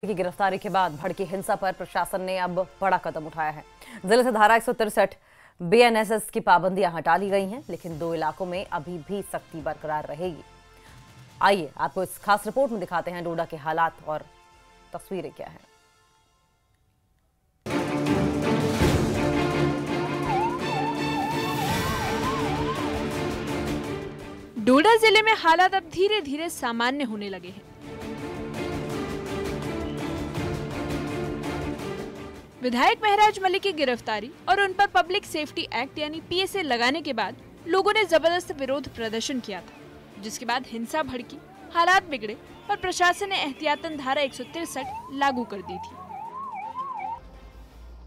की गिरफ्तारी के बाद भड़की हिंसा पर प्रशासन ने अब बड़ा कदम उठाया है। जिले से धारा 163 बीएनएसएस की पाबंदियां हटा ली गई हैं, लेकिन 2 इलाकों में अभी भी सख्ती बरकरार रहेगी। आइए आपको इस खास रिपोर्ट में दिखाते हैं डोडा के हालात और तस्वीरें क्या हैं। डोडा जिले में हालात अब धीरे धीरे सामान्य होने लगे हैं। विधायक महराज मलिक की गिरफ्तारी और उन पर पब्लिक सेफ्टी एक्ट यानी पीएसए लगाने के बाद लोगों ने जबरदस्त विरोध प्रदर्शन किया था, जिसके बाद हिंसा भड़की, हालात बिगड़े और प्रशासन ने एहतियातन धारा 163 लागू कर दी थी।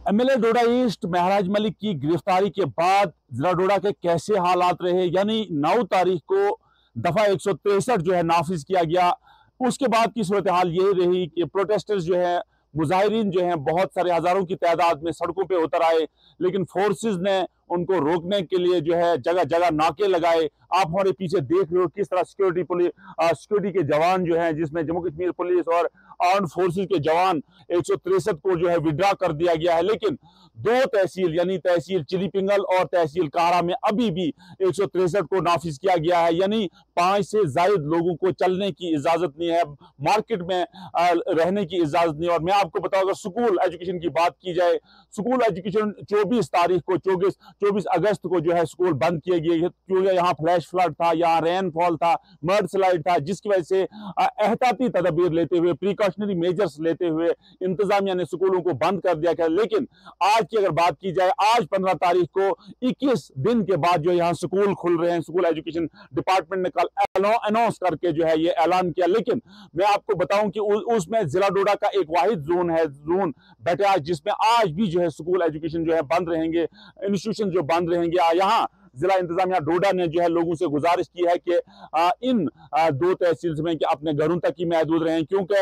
एमएलए डोडा ईस्ट महराज मलिक की गिरफ्तारी के बाद जिला डोडा के कैसे हालात रहे, यानी 9 तारीख को दफा 163 जो है नाफिज किया गया। उसके बाद की सूरत हाल यही रही कि प्रोटेस्टर्स जो है, मुजाहिरीन जो हैं, बहुत सारे हजारों की तादाद में सड़कों पे उतर आए, लेकिन फोर्सेस ने उनको रोकने के लिए जो है जगह जगह नाके लगाए। आप हमारे पीछे देख रहे हो किस तरह सिक्योरिटी के जवान जो हैं, जिसमें जम्मू कश्मीर पुलिस और आर्म्ड फोर्सेस के जवान 163 को जो है विड्रा कर दिया गया है। लेकिन 2 तहसील यानी तहसील चिली पिंगल और तहसील कारा में अभी भी 163 को नाफिज किया गया है, यानी 5 से ज्यादा लोगों को चलने की इजाजत नहीं है, मार्केट में रहने की इजाजत नहीं है। और मैं आपको बताऊं, अगर स्कूल एजुकेशन की बात की जाए, स्कूल एजुकेशन 24 अगस्त को जो है स्कूल बंद किए गए, क्योंकि यहाँ फ्लैश फ्लड था, यहाँ रेनफॉल था, मड स्लाइड था, जिसकी वजह से एहतियाती तदबीर लेते हुए, प्रिकॉशनरी मेजर्स लेते हुए इंतजामिया ने स्कूलों को बंद कर दिया गया। लेकिन आज की अगर बात की जाए, आज 15 तारीख को 21 दिन के बाद जो यहाँ स्कूल खुल रहे हैं, स्कूल एजुकेशन डिपार्टमेंट ने कल अनाउंस करके जो है ये ऐलान किया। लेकिन मैं आपको बताऊं कि उसमें जिला डोडा का एक वाहिद जोन है, जोन बेटा, जिसमें आज भी जो है स्कूल एजुकेशन जो है बंद रहेंगे, इंस्टीट्यूशन जो बंद रहेंगे। यहाँ जिला इंतजामिया डोडा ने जो है लोगों से गुजारिश की है कि इन 2 तहसील में कि अपने घरों तक ही महदूद रहें, क्योंकि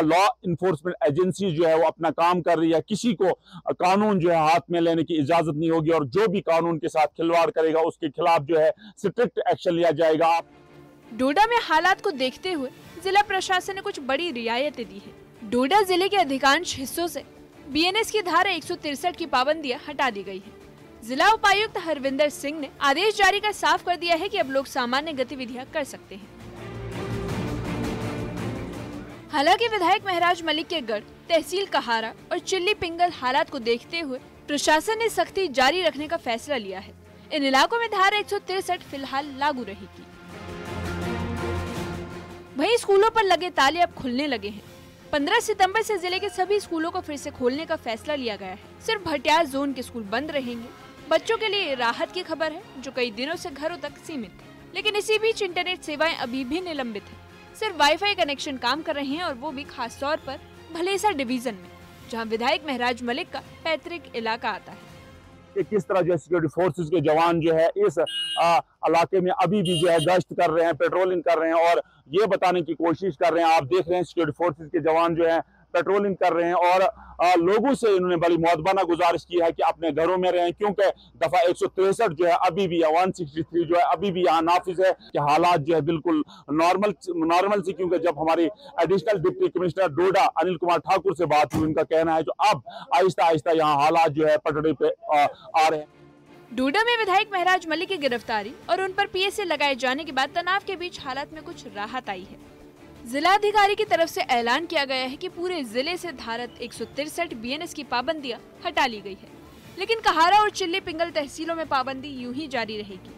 लॉ इन्फोर्समेंट एजेंसी जो है वो अपना काम कर रही है। किसी को कानून जो है हाथ में लेने की इजाजत नहीं होगी, और जो भी कानून के साथ खिलवाड़ करेगा उसके खिलाफ जो है स्ट्रिक्ट एक्शन लिया जाएगा। डोडा में हालात को देखते हुए जिला प्रशासन ने कुछ बड़ी रियायतें दी है। डोडा जिले के अधिकांश हिस्सों से बीएनएस की धारा 163 की पाबंदियां हटा दी गई है। जिला उपायुक्त हरविंदर सिंह ने आदेश जारी कर साफ कर दिया है कि अब लोग सामान्य गतिविधियां कर सकते हैं। हालांकि विधायक महराज मलिक के गढ़, तहसील कहारा और चिल्ली पिंगल हालात को देखते हुए प्रशासन ने सख्ती जारी रखने का फैसला लिया है। इन इलाकों में धारा 163 फिलहाल लागू रहेगी। वहीं स्कूलों पर लगे ताले अब खुलने लगे हैं। 15 सितंबर से जिले के सभी स्कूलों को फिर से खोलने का फैसला लिया गया है। सिर्फ भटियार जोन के स्कूल बंद रहेंगे। बच्चों के लिए राहत की खबर है, जो कई दिनों से घरों तक सीमित है। लेकिन इसी बीच इंटरनेट सेवाएं अभी भी निलंबित है। सिर्फ वाईफाई कनेक्शन काम कर रहे हैं, और वो भी खास तौर पर भलेसा डिवीजन में, जहां विधायक महराज मलिक का पैतृक इलाका आता है। कि किस तरह जो है सिक्योरिटी फोर्सेस के जवान जो है इस इलाके में अभी भी जो है गश्त कर रहे हैं, पेट्रोलिंग कर रहे हैं और ये बताने की कोशिश कर रहे हैं। आप देख रहे हैं सिक्योरिटी फोर्सेस के जवान जो है पेट्रोलिंग कर रहे हैं, और लोगों से इन्होंने बड़ी मुअद्दबाना गुजारिश की है कि अपने घरों में रहें, क्योंकि दफा 163 जो है अभी भी, 163 जो है अभी भी यहाँ नाफिज है। कि हालात जो है बिल्कुल नॉर्मल से, क्योंकि जब हमारी एडिशनल डिप्टी कमिश्नर डोडा अनिल कुमार ठाकुर से बात हुई, उनका कहना है जो अब आहिस्ता आहिस्ता यहाँ हालात जो है पटरी पे आ रहे हैं। डोडा में विधायक महराज मलिक की गिरफ्तारी और उन पर पीएसए लगाए जाने के बाद तनाव के बीच हालात में कुछ राहत आई है। जिलाधिकारी की तरफ से ऐलान किया गया है कि पूरे जिले से धारा 163 बीएनएस की पाबंदियां हटा ली गई है, लेकिन कहारा और चिल्ली पिंगल तहसीलों में पाबंदी यूं ही जारी रहेगी।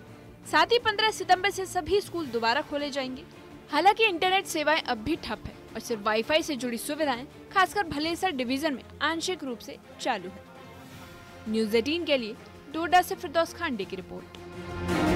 साथ ही 15 सितंबर से सभी स्कूल दोबारा खोले जाएंगे। हालांकि इंटरनेट सेवाएं अब भी ठप है, और सिर्फ वाईफाई से जुड़ी सुविधाएं खासकर भलेसा डिवीजन में आंशिक रूप से चालू है। न्यूज़ 18 के लिए डोडा से फिरदौस खांडे की रिपोर्ट।